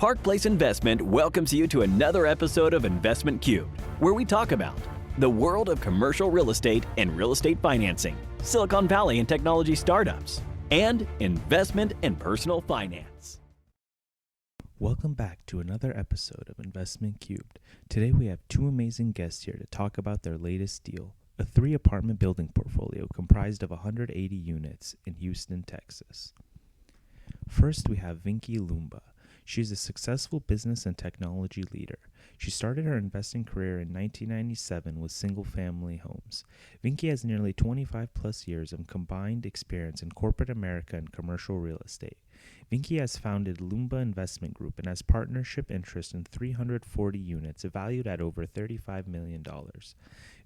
Park Place Investment welcomes you to another episode of Investment Cubed, where we talk about the world of commercial real estate and real estate financing, Silicon Valley and technology startups, and investment and personal finance. Welcome back to another episode of Investment Cubed. Today we have two amazing guests here to talk about their latest deal, a 3-apartment building portfolio comprised of 180 units in Houston, Texas. First, we have Vinki Loomba. She's a successful business and technology leader. She started her investing career in 1997 with single-family homes. Vinki has nearly 25 plus years of combined experience in corporate America and commercial real estate. Vinki has founded Loomba Investment Group and has partnership interest in 340 units valued at over $35 million.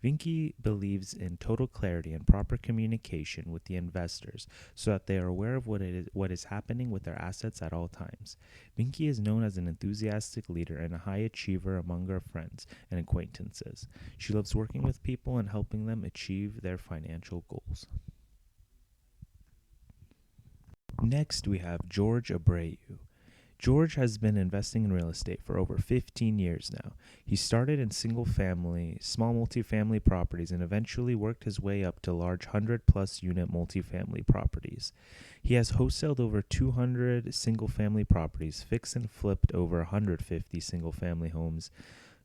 Vinki believes in total clarity and proper communication with the investors so that they are aware of what is happening with their assets at all times. Vinki is known as an enthusiastic leader and a high achiever among her friends and acquaintances. She loves working with people and helping them achieve their financial goals. Next, we have Jorge Abreu. Jorge has been investing in real estate for over 15 years now. He started in single-family, small multifamily properties and eventually worked his way up to large 100-plus unit multifamily properties. He has wholesaled over 200 single-family properties, fixed and flipped over 150 single-family homes,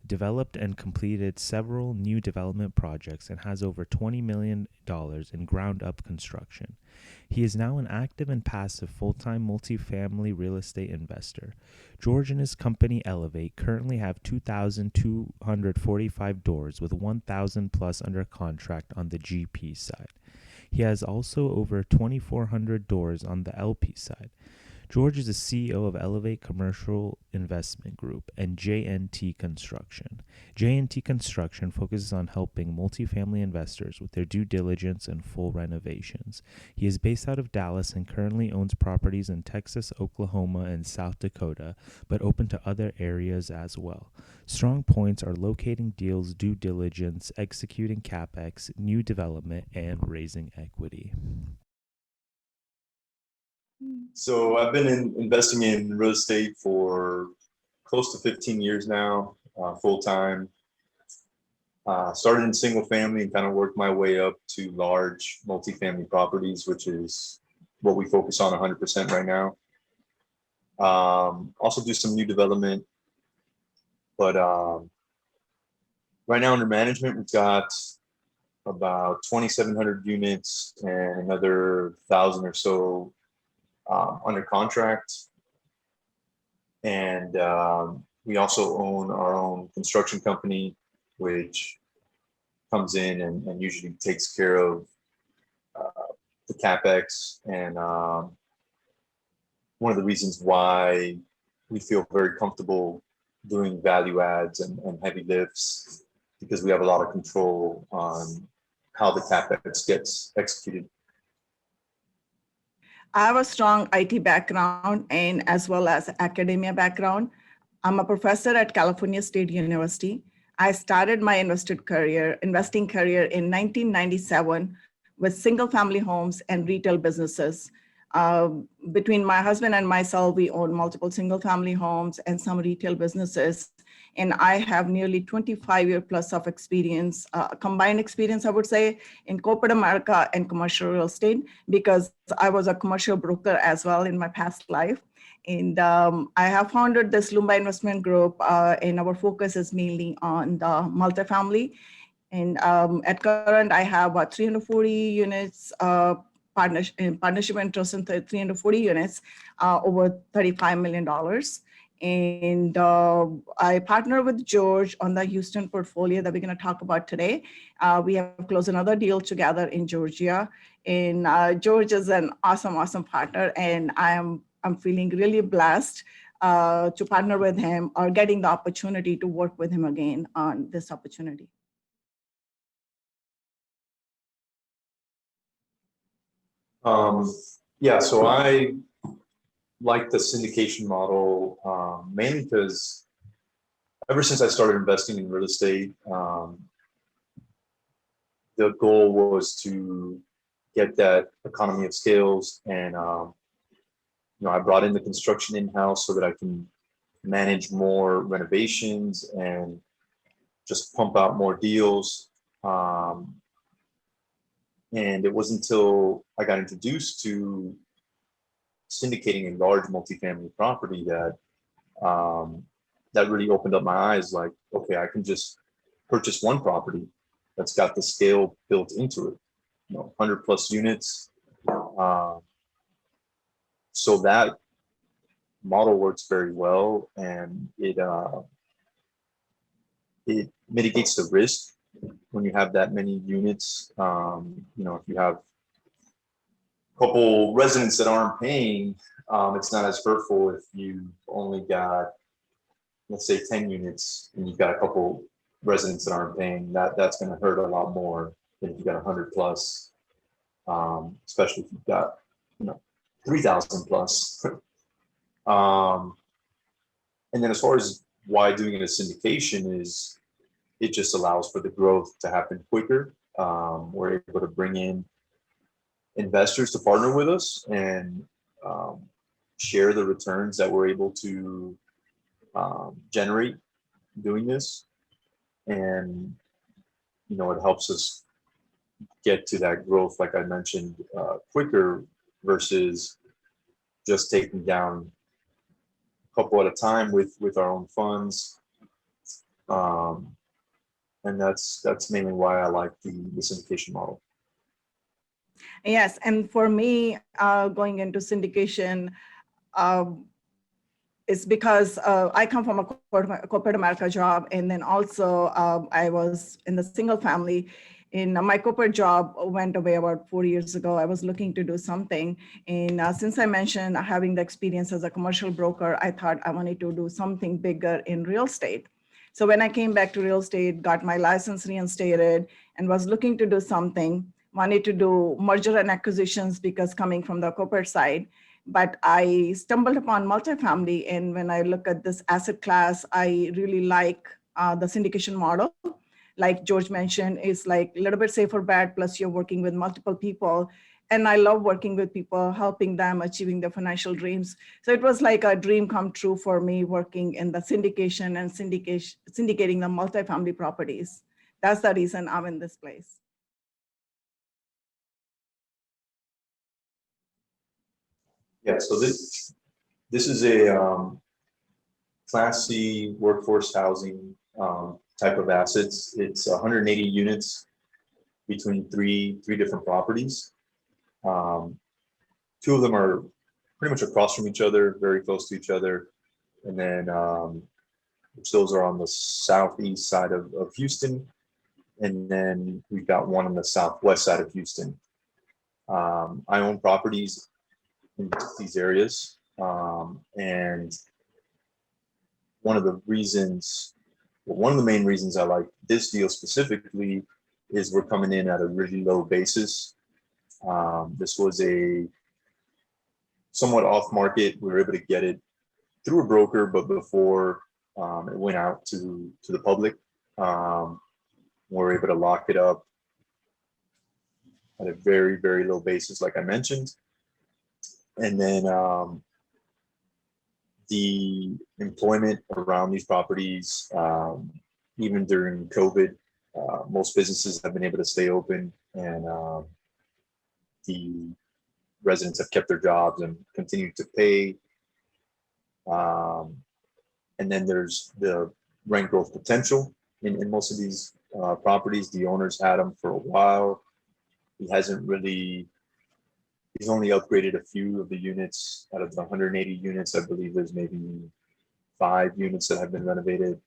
developed and completed several new development projects, and has over $20 million in ground-up construction. He is now an active and passive full-time multifamily real estate investor. Jorge and his company Elevate currently have 2,245 doors with 1,000 plus under contract on the GP side. He has also over 2,400 doors on the LP side. Jorge is the CEO of Elevate Commercial Investment Group and JNT Construction. JNT Construction focuses on helping multifamily investors with their due diligence and full renovations. He is based out of Dallas and currently owns properties in Texas, Oklahoma, and South Dakota, but open to other areas as well. Strong points are locating deals, due diligence, executing CapEx, new development, and raising equity. So I've been investing in real estate for close to 15 years now, full-time. Started in single family and kind of worked my way up to large multifamily properties, which is what we focus on 100% right now. Also do some new development, but right now under management, we've got about 2,700 units and another 1,000 or so under contract, and we also own our own construction company, which comes in and usually takes care of the CapEx. And one of the reasons why we feel very comfortable doing value adds and heavy lifts, because we have a lot of control on how the CapEx gets executed. I have a strong IT background and as well as academia background. I'm a professor at California State University. I started my investing career in 1997 with single family homes and retail businesses. Between my husband and myself, we own multiple single family homes and some retail businesses. And I have nearly 25 years plus of experience, combined experience, I would say, in corporate America and commercial real estate, because I was a commercial broker as well in my past life. And I have founded this Loomba Investment Group, and our focus is mainly on the multifamily. And at current, I have 340 units, partnership interest in 340 units, over $35 million. And I partner with Jorge on the Houston portfolio that we're going to talk about today. We have closed another deal together in Georgia. And Jorge is an awesome partner. And I'm feeling really blessed to partner with him or getting the opportunity to work with him again on this opportunity. So I like the syndication model, mainly because ever since I started investing in real estate, the goal was to get that economy of scales. And I brought in the construction in-house so that I can manage more renovations and just pump out more deals. And it wasn't until I got introduced to syndicating a large multifamily property that that really opened up my eyes. Like, okay, I can just purchase one property that's got the scale built into it, 100 plus units. So that model works very well, and it mitigates the risk when you have that many units. If you have a couple residents that aren't paying, it's not as hurtful if you've only got, let's say, 10 units and you've got a couple residents that aren't paying. That's going to hurt a lot more than if you've got 100 plus, especially if you've got 3,000 plus. And then as far as why doing it as syndication is, it just allows for the growth to happen quicker. We're able to bring in investors to partner with us and share the returns that we're able to generate doing this. And, it helps us get to that growth, like I mentioned, quicker versus just taking down a couple at a time with our own funds. And that's mainly why I like the syndication model. Yes, and for me, going into syndication is because I come from a corporate America job, and then also I was in the single family. In my corporate job went away about 4 years ago. I was looking to do something, and since I mentioned having the experience as a commercial broker, I thought I wanted to do something bigger in real estate. So when I came back to real estate, got my license reinstated, and was looking to do something, wanted to do merger and acquisitions because coming from the corporate side, but I stumbled upon multifamily. And when I look at this asset class, I really like the syndication model. Like George mentioned, it's like a little bit safer bet, plus you're working with multiple people. And I love working with people, helping them achieving their financial dreams. So it was like a dream come true for me, working in the syndication and syndicating the multifamily properties. That's the reason I'm in this place. Yeah, so this is a Class C workforce housing type of assets. It's 180 units between three different properties. Two of them are pretty much across from each other, very close to each other. And then those are on the southeast side of Houston. And then we've got one on the southwest side of Houston. I own properties in these areas. And one of the main reasons I like this deal specifically is we're coming in at a really low basis. This was a somewhat off market. We were able to get it through a broker, but before it went out to the public, we were able to lock it up at a very, very low basis, like I mentioned. And then the employment around these properties, even during COVID, most businesses have been able to stay open, and the residents have kept their jobs and continued to pay. And then there's the rent growth potential in most of these properties. The owners had them for a while. He's only upgraded a few of the units. Out of the 180 units, I believe there's maybe 5 units that have been renovated.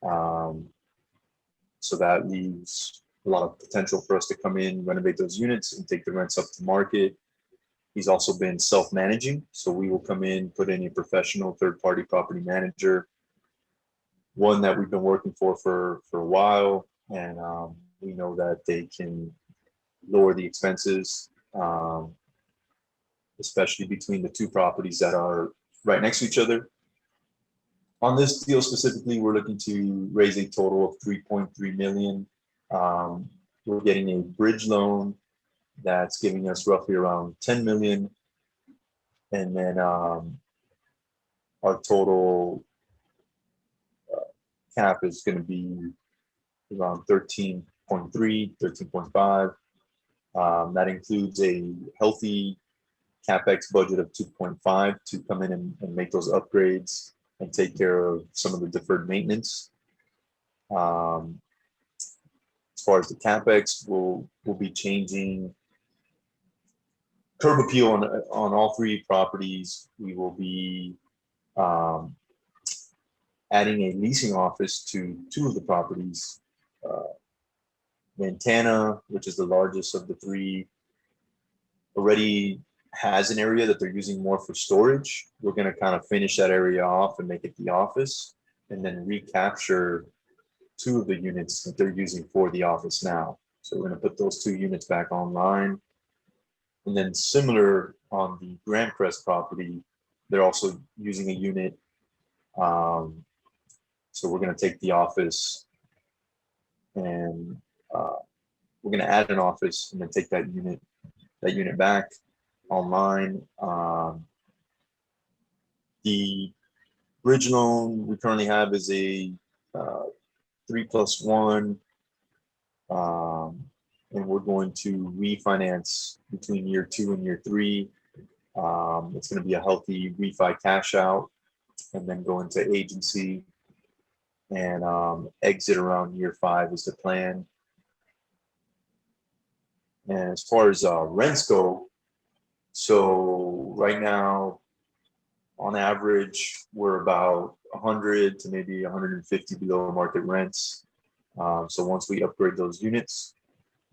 So that leaves a lot of potential for us to come in, renovate those units, and take the rents up to market. He's also been self-managing, so we will come in, put in a professional third-party property manager, one that we've been working for a while, and we know that they can lower the expenses, especially between the two properties that are right next to each other. On this deal specifically, we're looking to raise a total of $3.3 million. We're getting a bridge loan that's giving us roughly around $10 million. And then our total cap is going to be around 13.3, 13.5. That includes a healthy CapEx budget of 2.5 to come in and make those upgrades and take care of some of the deferred maintenance. As far as the CapEx, we'll be changing curb appeal on all three properties. We will be adding a leasing office to two of the properties. Montana, which is the largest of the three, already has an area that they're using more for storage. We're going to kind of finish that area off and make it the office, and then recapture two of the units that they're using for the office now. So we're going to put those two units back online. And then similar on the Grand Crest property, they're also using a unit. So we're going to take the office and we're going to add an office and then take that unit back online. The bridge loan we currently have is a 3+1, and we're going to refinance between year 2 and year 3. It's going to be a healthy refi cash out, and then go into agency and exit around year 5 is the plan. And as far as rents go, so right now, on average, we're about 100 to maybe 150 below market rents. So once we upgrade those units,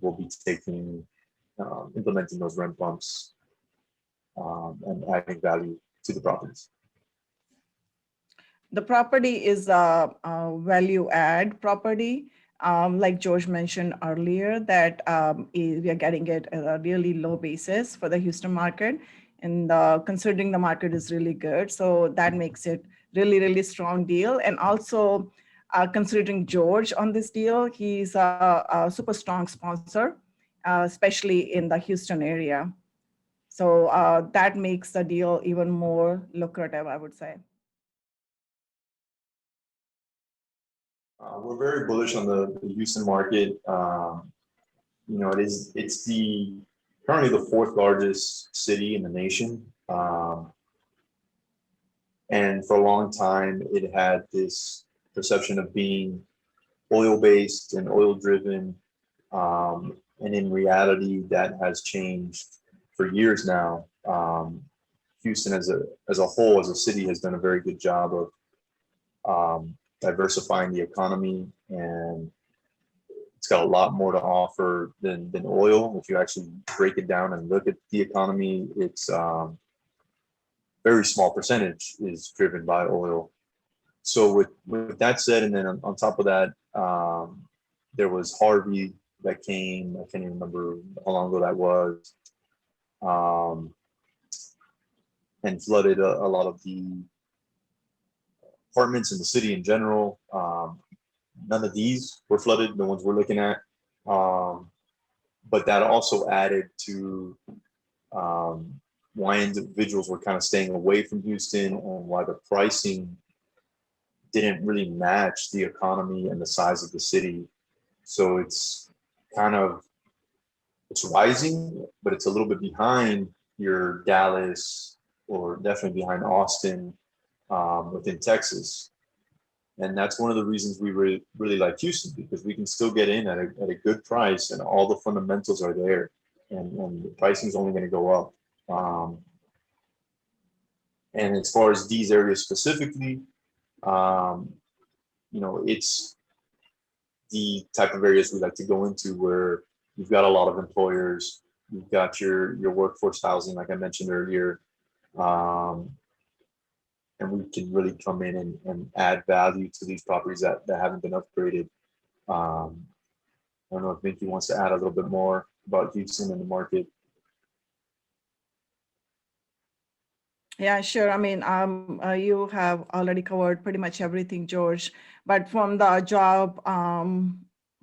we'll be implementing those rent bumps and adding value to the properties. The property is a value add property. Like George mentioned earlier, that we are getting it at a really low basis for the Houston market. And considering the market is really good, so that makes it really, really strong deal. And also considering George on this deal, he's a super strong sponsor, especially in the Houston area. So that makes the deal even more lucrative, I would say. We're very bullish on the Houston market. It's currently the 4th largest city in the nation. And for a long time, it had this perception of being oil-based and oil-driven. And in reality, that has changed for years now. Houston as a whole, as a city, has done a very good job of diversifying the economy, and it's got a lot more to offer than oil. If you actually break it down and look at the economy, it's very small percentage is driven by oil. So with that said, and then on top of that, there was Harvey that came. I can't even remember how long ago that was, and flooded a lot of the apartments in the city in general. None of these were flooded, the ones we're looking at. But that also added to why individuals were kind of staying away from Houston, and why the pricing didn't really match the economy and the size of the city. So it's rising, but it's a little bit behind your Dallas, or definitely behind Austin, within Texas. And that's one of the reasons we really like Houston, because we can still get in at a good price, and all the fundamentals are there, and the pricing is only going to go up. And as far as these areas specifically, it's the type of areas we like to go into where you've got a lot of employers, you've got your workforce housing, like I mentioned earlier, and we can really come in and add value to these properties that haven't been upgraded. I don't know if Vinki wants to add a little bit more about Houston and the market. Yeah, sure. I mean, you have already covered pretty much everything, George. But from the job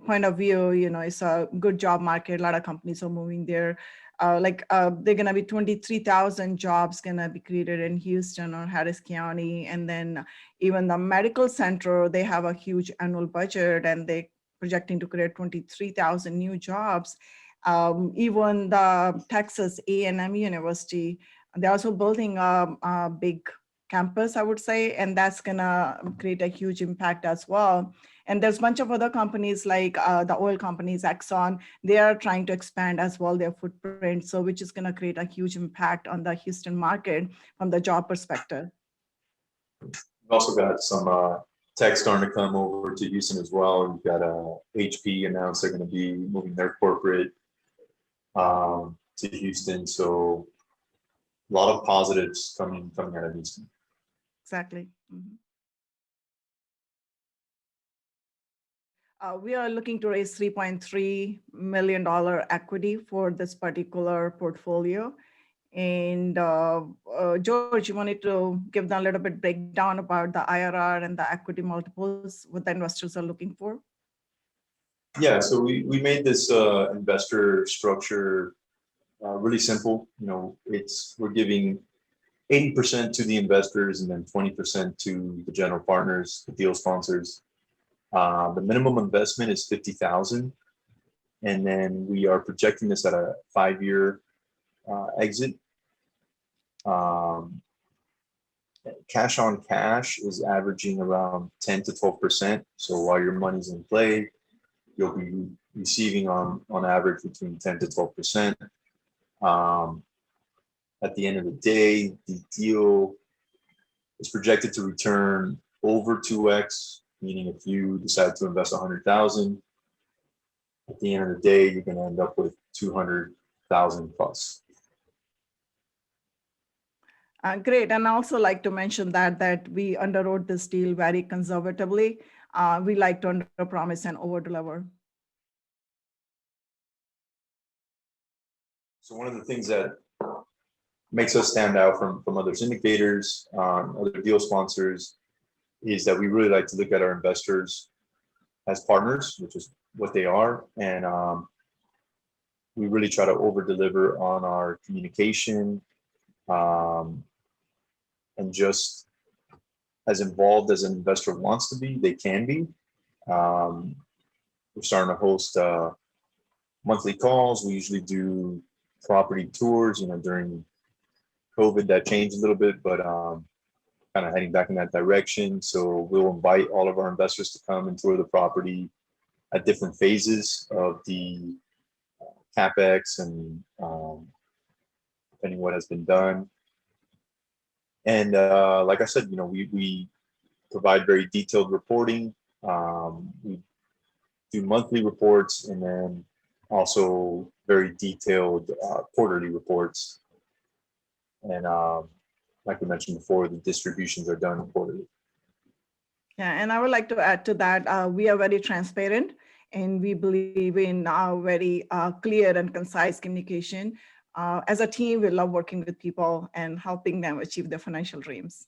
point of view, it's a good job market. A lot of companies are moving there. They're going to be 23,000 jobs going to be created in Houston or Harris County. And then even the medical center, they have a huge annual budget and they projecting to create 23,000 new jobs. Even the Texas A&M University, they're also building a big campus, I would say, and that's gonna create a huge impact as well. And there's a bunch of other companies like the oil companies, Exxon, they are trying to expand as well their footprint, so which is gonna create a huge impact on the Houston market from the job perspective. We've also got some tech starting to come over to Houston as well. We've got HP announced they're going to be moving their corporate to Houston. So a lot of positives coming out of Houston. Exactly. Mm-hmm. We are looking to raise $3.3 million equity for this particular portfolio. And George, you wanted to give them a little bit breakdown about the IRR and the equity multiples, what the investors are looking for? Yeah, so we made this investor structure really simple. You know, we're giving 80% to the investors and then 20% to the general partners, the deal sponsors. The minimum investment is $50,000, and then we are projecting this at a 5-year exit. Cash on cash is averaging around 10 to 12%. So while your money's in play, you'll be receiving on average between 10 to 12%. At the end of the day, the deal is projected to return over 2x, meaning if you decide to invest 100,000, at the end of the day, you're going to end up with 200,000 plus. Great, and I also like to mention that we underwrote this deal very conservatively. We like to under-promise and over-deliver. So one of the things that makes us stand out from other syndicators, other deal sponsors, is that we really like to look at our investors as partners, which is what they are. And we really try to over-deliver on our communication, and just as involved as an investor wants to be, they can be. We're starting to host monthly calls. We usually do property tours. You know, during COVID, that changed a little bit, but kind of heading back in that direction. So we'll invite all of our investors to come and tour the property at different phases of the CapEx and depending what has been done. And like I said, you know, we provide very detailed reporting. We do monthly reports and then also very detailed quarterly reports. And like we mentioned before, the distributions are done quarterly. Yeah, and I would like to add to that, we are very transparent and we believe in very clear and concise communication. As a team, we love working with people and helping them achieve their financial dreams.